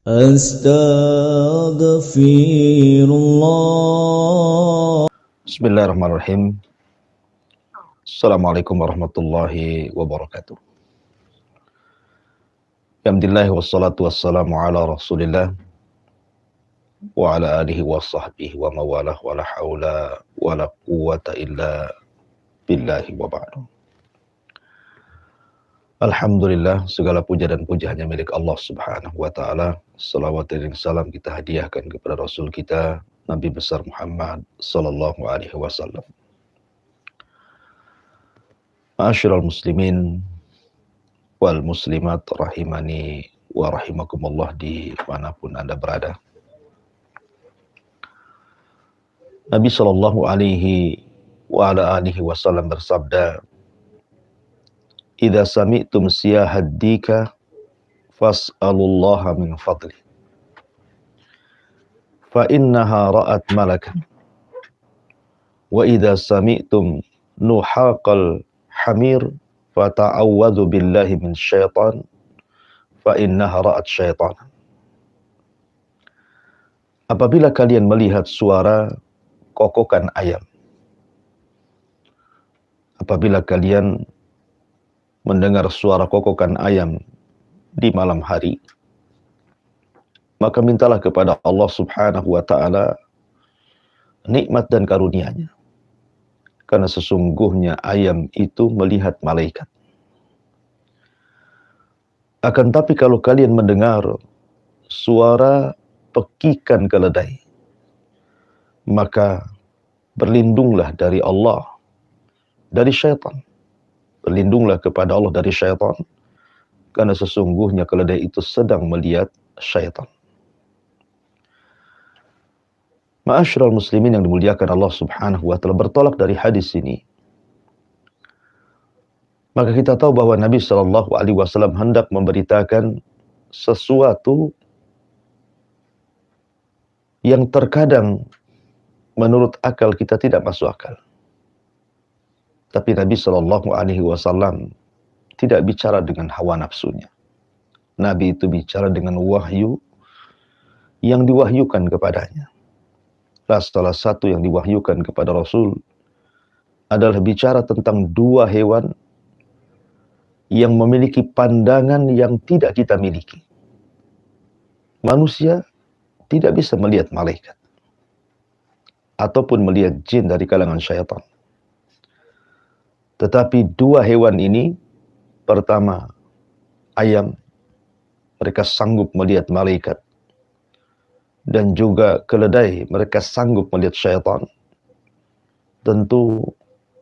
Astaghfirullah. Bismillahirrahmanirrahim. Assalamualaikum warahmatullahi wabarakatuh. Alhamdulillah wassalatu wassalamu ala rasulillah wa ala alihi wa sahbihi wa mawalah wa la hawla wa la quwwata illa billahi wa ba'du. Alhamdulillah, segala puja dan puja hanya milik Allah subhanahu wa ta'ala. Salawat dan salam kita hadiahkan kepada Rasul kita, Nabi besar Muhammad sallallahu alaihi wasallam. Ma'asyiral muslimin wal muslimat rahimani wa rahimakumullah di manapun Anda berada. Nabi sallallahu alaihi wa ala alihi wasallam bersabda, "Idza sami'tum siyahad dika fas'alullaha min fadli. Fa innaha ra'at malakan. Wa idza sami'tum nuhaqal hamir fata'awwadhu billahi min syaitan fa innaha ra'at syaitan." Apabila kalian melihat suara kokokan ayam, apabila kalian mendengar suara kokokan ayam di malam hari, maka mintalah kepada Allah subhanahu wa ta'ala nikmat dan karunia-Nya. Karena sesungguhnya ayam itu melihat malaikat. Akan tapi kalau kalian mendengar suara pekikan keledai, maka berlindunglah dari Allah, dari syaitan. Berlindunglah kepada Allah dari syaitan, karena sesungguhnya keledai itu sedang melihat syaitan. Ma'asyiral muslimin yang dimuliakan Allah subhanahu wa ta'ala, bertolak dari hadis ini, maka kita tahu bahwa Nabi sallallahu alaihi wasallam hendak memberitakan sesuatu yang terkadang menurut akal kita tidak masuk akal. Tapi Nabi sallallahu alaihi wasallam tidak bicara dengan hawa nafsunya. Nabi itu bicara dengan wahyu yang diwahyukan kepadanya. Salah satu yang diwahyukan kepada Rasul adalah bicara tentang dua hewan yang memiliki pandangan yang tidak kita miliki. Manusia tidak bisa melihat malaikat ataupun melihat jin dari kalangan syaitan. Tetapi dua hewan ini, pertama ayam, mereka sanggup melihat malaikat, dan juga keledai, mereka sanggup melihat syaitan. Tentu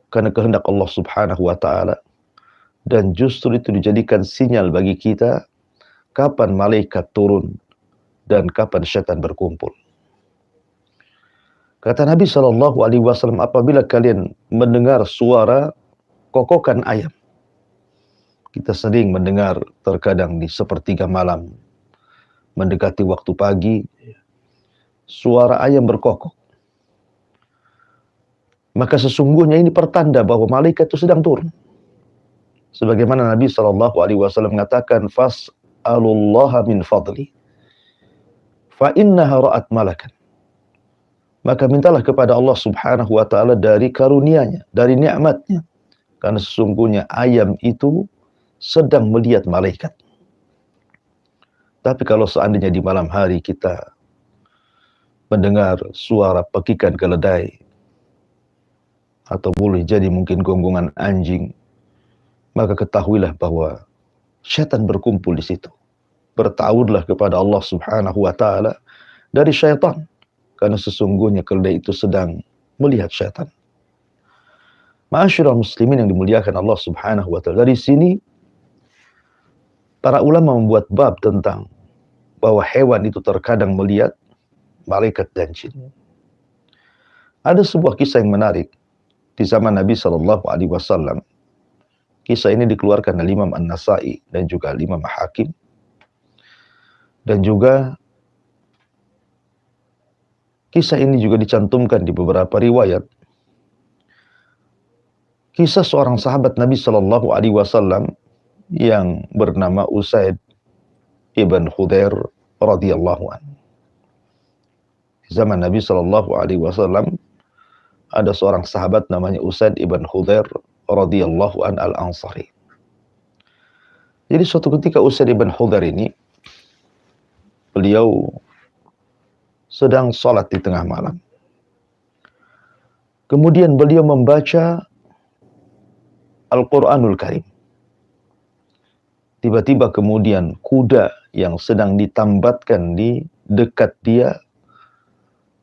karena kehendak Allah subhanahu wa ta'ala, dan justru itu dijadikan sinyal bagi kita kapan malaikat turun dan kapan syaitan berkumpul. Kata Nabi SAW, apabila kalian mendengar suara kokokan ayam, kita sering mendengar terkadang di sepertiga malam, mendekati waktu pagi, suara ayam berkokok. Maka sesungguhnya ini pertanda bahwa malaikat itu sedang turun. Sebagaimana Nabi SAW mengatakan, "Fas'alullaha min fadli, fa innaha ra'at malakan." Maka mintalah kepada Allah subhanahu wa ta'ala dari karunia-Nya, dari nikmat-Nya. Karena sesungguhnya ayam itu sedang melihat malaikat. Tapi kalau seandainya di malam hari kita mendengar suara pekikan keledai, atau boleh jadi mungkin gonggongan anjing, maka ketahuilah bahwa syaitan berkumpul di situ. Bertawudlah kepada Allah subhanahu wa ta'ala dari syaitan. Karena sesungguhnya keledai itu sedang melihat syaitan. Ma'asyiral muslimin yang dimuliakan Allah subhanahu wa ta'ala, dari sini para ulama membuat bab tentang bahwa hewan itu terkadang melihat malaikat dan jin. Ada sebuah kisah yang menarik di zaman Nabi sallallahu alaihi wasallam. Kisah ini dikeluarkan oleh Imam An-Nasa'i dan juga Imam Hakim, dan juga kisah ini juga dicantumkan di beberapa riwayat. Kisah seorang sahabat Nabi sallallahu alaihi wasallam yang bernama Usaid ibn Khudair radhiyallahu anhu. Zaman Nabi Shallallahu Alaihi Wasallam ada seorang sahabat namanya Usaid ibn Khudair radhiyallahu an al-Ansari. Jadi suatu ketika Usaid ibn Khudair ini, beliau sedang sholat di tengah malam. Kemudian beliau membaca Al-Quranul Karim. Tiba-tiba kemudian kuda yang sedang ditambatkan di dekat dia,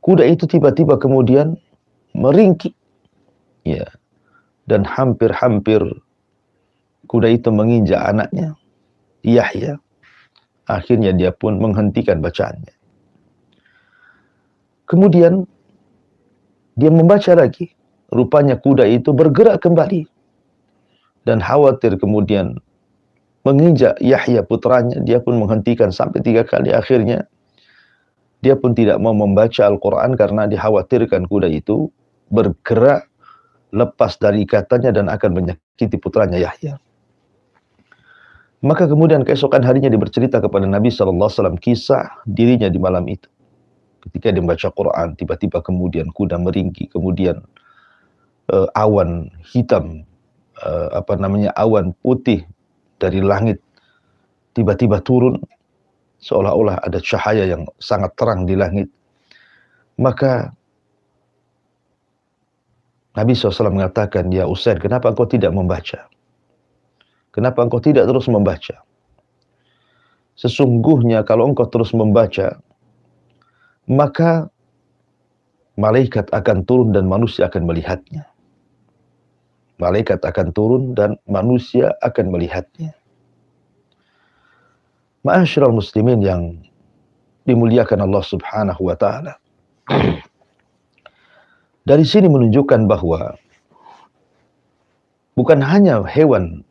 kuda itu tiba-tiba kemudian meringkik, ya, dan hampir-hampir kuda itu menginjak anaknya, Yahya. Akhirnya dia pun menghentikan bacaannya. Kemudian dia membaca lagi. Rupanya kuda itu bergerak kembali. Dan khawatir kemudian menginjak Yahya putranya, dia pun menghentikan sampai 3 kali. Akhirnya dia pun tidak mau membaca Al-Quran karena dikhawatirkan kuda itu bergerak lepas dari ikatannya dan akan menyakiti putranya Yahya. Maka kemudian keesokan harinya dia bercerita kepada Nabi SAW kisah dirinya di malam itu. Ketika dia membaca Quran, tiba-tiba kemudian kuda meringkik, kemudian awan hitam, awan putih dari langit tiba-tiba turun, seolah-olah ada cahaya yang sangat terang di langit. Maka Nabi SAW mengatakan, "Ya Usaid, kenapa engkau tidak membaca? Kenapa engkau tidak terus membaca? Sesungguhnya kalau engkau terus membaca, maka malaikat akan turun dan manusia akan melihatnya." Malaikat akan turun dan manusia akan melihatnya. Ma'asyiral muslimin yang dimuliakan Allah Subhanahu wa taala. Dari sini menunjukkan bahwa bukan hanya hewan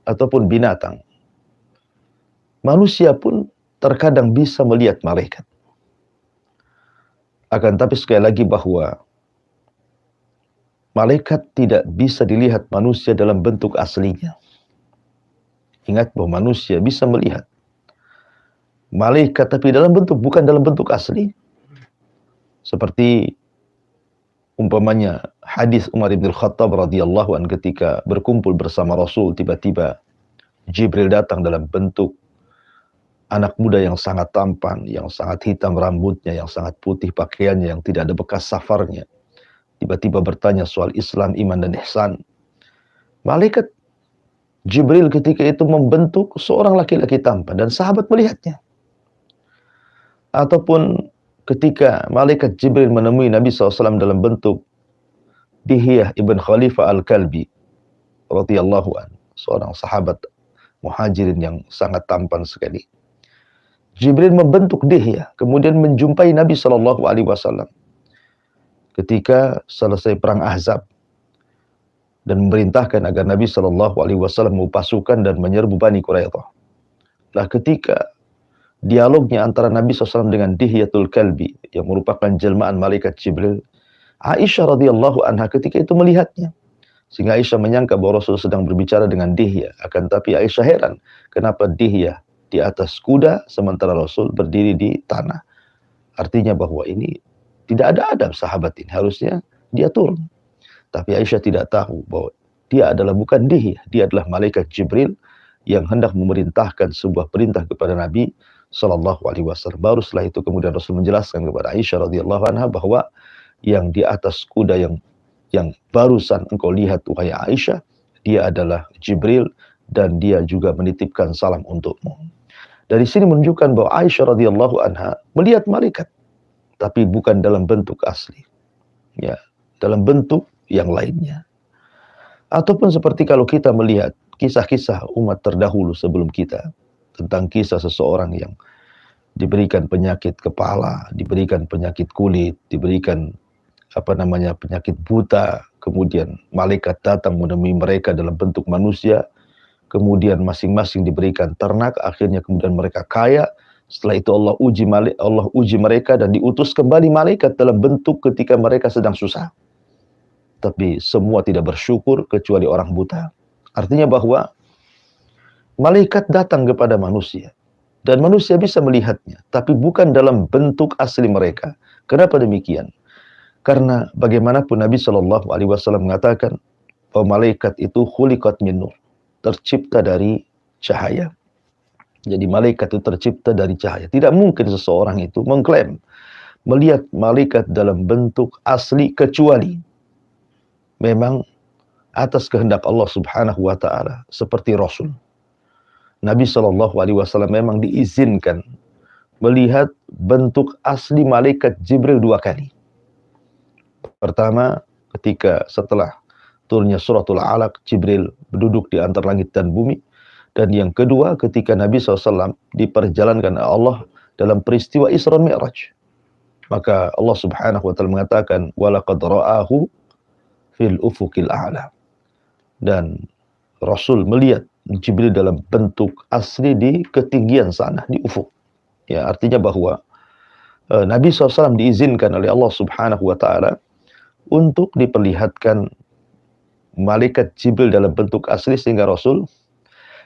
ataupun binatang, manusia pun terkadang bisa melihat malaikat. Akan tapi sekali lagi bahwa malaikat tidak bisa dilihat manusia dalam bentuk aslinya. Ingat bahwa manusia bisa melihat malaikat tapi bukan dalam bentuk asli. Seperti umpamanya hadis Umar bin Khattab radhiyallahu anhu ketika berkumpul bersama Rasul, tiba-tiba Jibril datang dalam bentuk anak muda yang sangat tampan, yang sangat hitam rambutnya, yang sangat putih pakaiannya, yang tidak ada bekas safarnya. Tiba-tiba bertanya soal Islam, iman, dan ihsan. Malaikat Jibril ketika itu membentuk seorang laki-laki tampan dan sahabat melihatnya. Ataupun ketika malaikat Jibril menemui Nabi SAW dalam bentuk Dihyah ibn Khalifah al-Kalbi radhiyallahu anhu, seorang sahabat muhajirin yang sangat tampan sekali. Jibril membentuk Dihyah, kemudian menjumpai Nabi SAW ketika selesai perang Ahzab dan memerintahkan agar Nabi SAW mau pasukan dan menyerbu Bani Quraidah. Nah, ketika dialognya antara Nabi SAW dengan Dihyatul Kalbi yang merupakan jelmaan malaikat Jibril, Aisyah radhiyallahu anha ketika itu melihatnya, sehingga Aisyah menyangka bahwa Rasul sedang berbicara dengan Dihyah. Akan tapi Aisyah heran, kenapa Dihyah di atas kuda sementara Rasul berdiri di tanah. Artinya bahwa ini tidak ada adab sahabat ini, harusnya dia turun. Tapi Aisyah tidak tahu bahwa dia adalah bukan Dihyah, dia adalah malaikat Jibril yang hendak memerintahkan sebuah perintah kepada Nabi Shallallahu Alaihi Wasallam. Baru setelah itu kemudian Rasul menjelaskan kepada Aisyah radhiyallahu anha bahwa yang di atas kuda yang barusan engkau lihat wahai Aisyah, dia adalah Jibril dan dia juga menitipkan salam untukmu. Dari sini menunjukkan bahwa Aisyah radhiyallahu anha melihat malaikat, tapi bukan dalam bentuk asli, ya, dalam bentuk yang lainnya. Ataupun seperti kalau kita melihat kisah-kisah umat terdahulu sebelum kita, tentang kisah seseorang yang diberikan penyakit kepala, diberikan penyakit kulit, diberikan penyakit buta, kemudian malaikat datang menemui mereka dalam bentuk manusia, kemudian masing-masing diberikan ternak, akhirnya kemudian mereka kaya. Setelah itu Allah uji mereka dan diutus kembali malaikat dalam bentuk ketika mereka sedang susah. Tapi semua tidak bersyukur kecuali orang buta. Artinya bahwa malaikat datang kepada manusia Dan manusia bisa melihatnya, tapi bukan dalam bentuk asli mereka. Kenapa demikian? Karena bagaimanapun Nabi Shallallahu Alaihi Wasallam mengatakan bahwa malaikat itu khuliqat min nur, tercipta dari cahaya. Jadi malaikat itu tercipta dari cahaya. Tidak mungkin seseorang itu mengklaim melihat malaikat dalam bentuk asli kecuali memang atas kehendak Allah Subhanahu wa taala, seperti Rasul. Nabi Shallallahu Alaihi Wasallam memang diizinkan melihat bentuk asli malaikat Jibril 2 kali. Pertama, ketika setelah turunnya suratul Alaq, Jibril duduk di antara langit dan bumi. Dan yang kedua, ketika Nabi SAW diperjalankan oleh Allah dalam peristiwa Isra Mi'raj. Maka Allah Subhanahu wa taala mengatakan, "Walaqad ra'ahu fil ufuqil a'la." Dan Rasul melihat Jibril dalam bentuk asli di ketinggian sana, di ufuk. Ya, artinya bahwa Nabi SAW diizinkan oleh Allah Subhanahu wa taala untuk diperlihatkan malaikat Jibril dalam bentuk asli, sehingga Rasul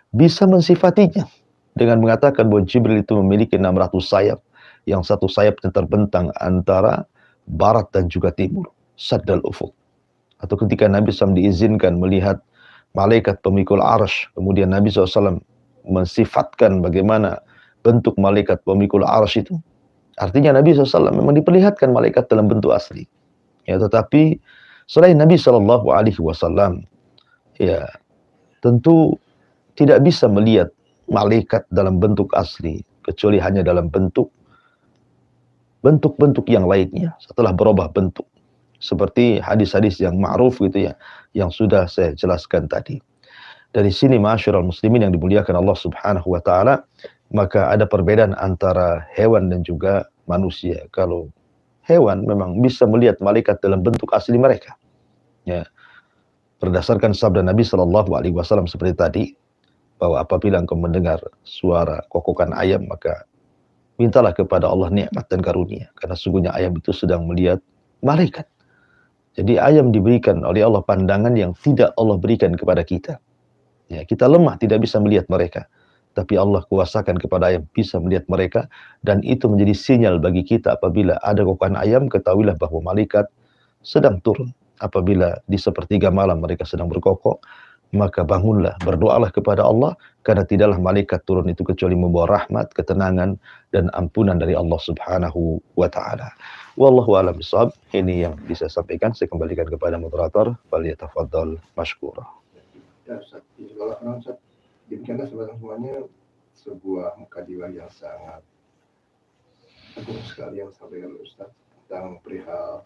bisa mensifatinya dengan mengatakan bahwa Jibril itu memiliki 600 sayap, yang satu sayapnya terbentang antara barat dan juga timur, saddal ufuk. Atau ketika Nabi SAW diizinkan melihat malaikat pemikul arsy, kemudian Nabi SAW mensifatkan bagaimana bentuk malaikat pemikul arsy itu. Artinya Nabi SAW memang diperlihatkan malaikat dalam bentuk asli. Ya, tetapi selain Nabi SAW, ya tentu tidak bisa melihat malaikat dalam bentuk asli, kecuali hanya dalam bentuk-bentuk yang lainnya setelah berubah bentuk. Seperti hadis-hadis yang ma'ruf gitu ya, yang sudah saya jelaskan tadi. Dari sini ma'asyiral muslimin yang dimuliakan Allah Subhanahu wa taala, maka ada perbedaan antara hewan dan juga manusia. Kalau hewan memang bisa melihat malaikat dalam bentuk asli mereka. Ya. Berdasarkan sabda Nabi Shallallahu alaihi wasallam seperti tadi, bahwa apabila engkau mendengar suara kokokan ayam, maka mintalah kepada Allah nikmat dan karunia, karena sungguhnya ayam itu sedang melihat malaikat. Jadi ayam diberikan oleh Allah pandangan yang tidak Allah berikan kepada kita. Ya, kita lemah, tidak bisa melihat mereka. Tapi Allah kuasakan kepada ayam bisa melihat mereka, dan itu menjadi sinyal bagi kita apabila ada kokokan ayam, ketahuilah bahwa malaikat sedang turun. Apabila di sepertiga malam mereka sedang berkokok, maka bangunlah, berdoalah kepada Allah, karena tidaklah malaikat turun itu kecuali membawa rahmat, ketenangan, dan ampunan dari Allah Subhanahu wa taala. Wallahu a'lam bishawab. Ini yang bisa saya sampaikan. Saya kembalikan kepada moderator. Falyatafaddal mashkura. Ya, Ustaz. Ustaz, demikianlah semuanya sebuah mukadimah yang sangat agung sekali yang disampaikan oleh Ustaz tentang perihal